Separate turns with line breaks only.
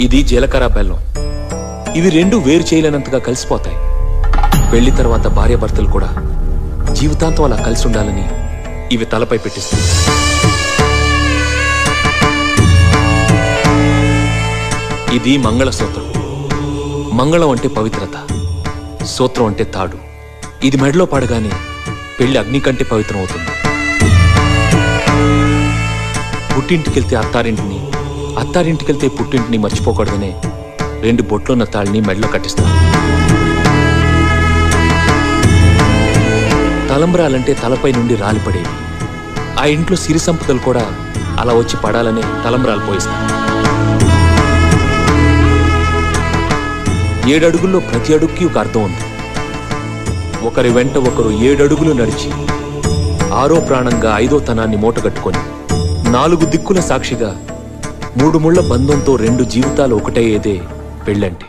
ఇది జీలకర్ర బెల్లం. ఇవి రెండు వేరు చేయలేనంతగా కలిసిపోతాయి. పెళ్లి తర్వాత భార్యాభర్తలు కూడా జీవితాంతం అలా కలిసి ఉండాలని ఇవి తలపై పెట్టిస్తాయి. ఇది మంగళసూత్రం. మంగళం అంటే పవిత్రత, సూత్రం అంటే తాడు. ఇది మెడలో పడగానే పెళ్లి అగ్ని కంటే పవిత్రం అవుతుంది. పుట్టింటికెళ్తే అత్తారింటిని, అత్తారింటికెళ్తే పుట్టింటిని మర్చిపోకూడదనే 2 బొట్లున్న తాళ్ళని మెడలో కట్టిస్తారు. తలంబ్రాలంటే తలపై నుండి రాలిపడేవి. ఆ ఇంట్లో సిరి సంపదలు కూడా అలా వచ్చి పడాలనే తలంబ్రాలు పోయిస్తారు. 7 అడుగుల్లో ప్రతి అడుగుకి ఒక అర్థం ఉంది. ఒకరి వెంట ఒకరు 7 అడుగులు నడిచి 6వ ప్రాణంగా 5వ తనాన్ని మూటగట్టుకొని 4 దిక్కుల సాక్షిగా 3 ముళ్ల బంధంతో 2 జీవితాలు ఒకటయ్యేదే పెళ్ళంటే.